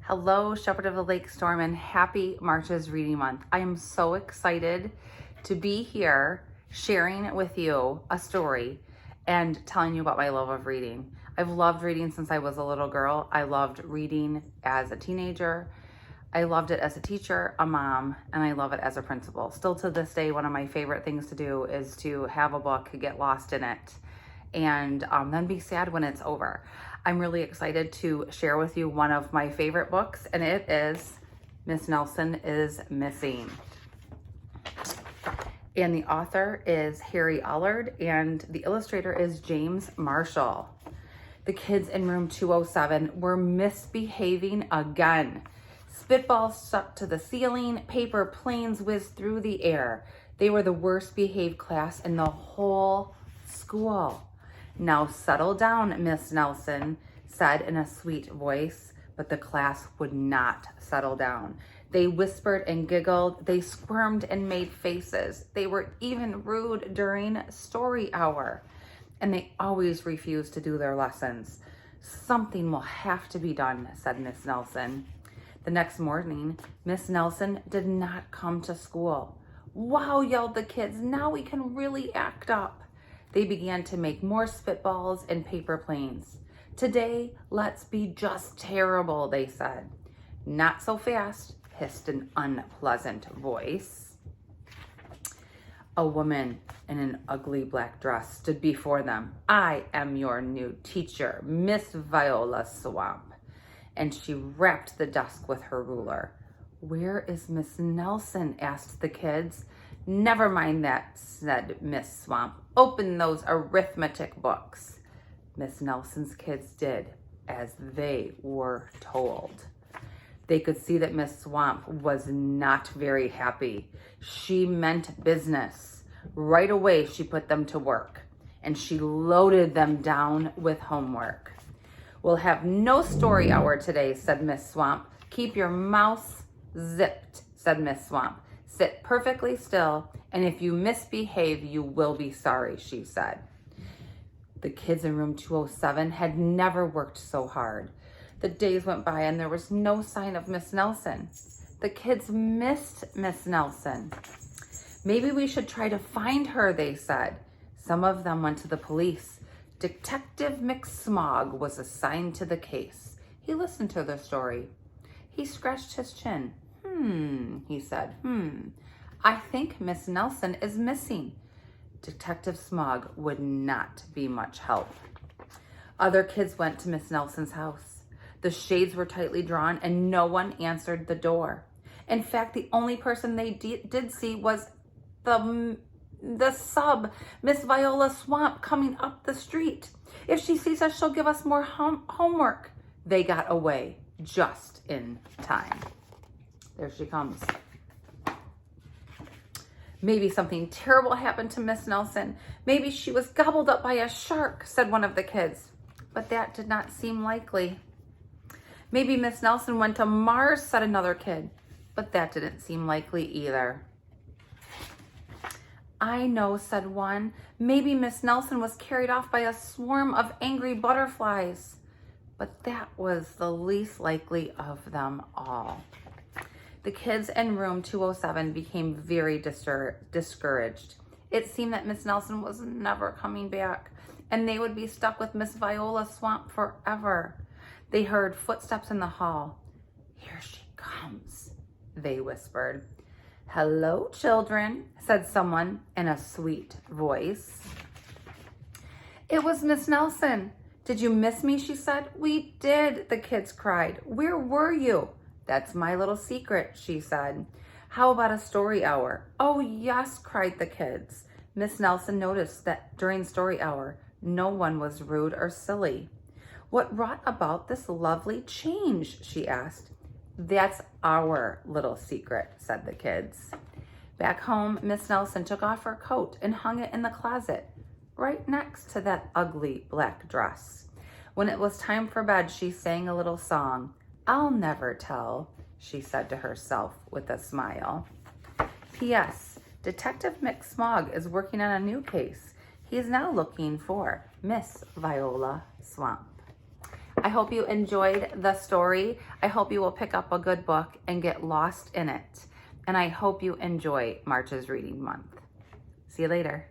Hello, Shepherd of the Lake Storm, and happy March's Reading Month. I am so excited to be here sharing with you a story and telling you about my love of reading. I've loved reading since I was a little girl. I loved reading as a teenager. I loved it as a teacher, a mom, and I love it as a principal. Still to this day, one of my favorite things to do is to have a book, get lost in it, and then be sad when it's over. I'm really excited to share with you one of my favorite books, and it is Miss Nelson is Missing. And the author is Harry Allard, and the illustrator is James Marshall. The kids in room 207 were misbehaving again. Spitballs stuck to the ceiling, paper planes whizzed through the air. They were the worst behaved class in the whole school. "Now settle down," Miss Nelson said in a sweet voice, but the class would not settle down. They whispered and giggled. They squirmed and made faces. They were even rude during story hour, and they always refused to do their lessons. "Something will have to be done," said Miss Nelson. The next morning, Miss Nelson did not come to school. "Wow," yelled the kids, "now we can really act up." They began to make more spitballs and paper planes. "Today, let's be just terrible," they said. "Not so fast," hissed an unpleasant voice. A woman in an ugly black dress stood before them. "I am your new teacher, Miss Viola Swamp." And she rapped the desk with her ruler. "Where is Miss Nelson?" asked the kids. "Never mind that," said Miss Swamp. "Open those arithmetic books." Miss Nelson's kids did as they were told. They could see that Miss Swamp was not very happy. She meant business. Right away, she put them to work, and she loaded them down with homework. "We'll have no story hour today," said Miss Swamp. "Keep your mouths zipped," said Miss Swamp. "Sit perfectly still, and if you misbehave, you will be sorry," she said. The kids in room 207 had never worked so hard. The days went by and there was no sign of Miss Nelson. The kids missed Miss Nelson. "Maybe we should try to find her," they said. Some of them went to the police. Detective McSmog was assigned to the case. He listened to the story. He scratched his chin. He said, "I think Miss Nelson is missing." Detective Smog would not be much help. Other kids went to Miss Nelson's house. The shades were tightly drawn and no one answered the door. In fact, the only person they did see was the sub, Miss Viola Swamp, coming up the street. "If she sees us, she'll give us more homework." They got away just in time. There she comes. "Maybe something terrible happened to Miss Nelson. Maybe she was gobbled up by a shark," said one of the kids. But that did not seem likely. "Maybe Miss Nelson went to Mars," said another kid. But that didn't seem likely either. "I know," said one. "Maybe Miss Nelson was carried off by a swarm of angry butterflies." But that was the least likely of them all. The kids in room 207 became very discouraged. It seemed that Miss Nelson was never coming back, and they would be stuck with Miss Viola Swamp forever. They heard footsteps in the hall. "Here she comes," they whispered. "Hello, children," said someone in a sweet voice. It was Miss Nelson. "Did you miss me?" she said. "We did," the kids cried. "Where were you?" "That's my little secret," she said. "How about a story hour?" "Oh, yes," cried the kids. Miss Nelson noticed that during story hour, no one was rude or silly. "What brought about this lovely change?" she asked. "That's our little secret," said the kids. Back home, Miss Nelson took off her coat and hung it in the closet, right next to that ugly black dress. When it was time for bed, she sang a little song. "I'll never tell," she said to herself with a smile. P.S. Detective McSmog is working on a new case. He is now looking for Miss Viola Swamp. I hope you enjoyed the story. I hope you will pick up a good book and get lost in it. And I hope you enjoy March's Reading Month. See you later.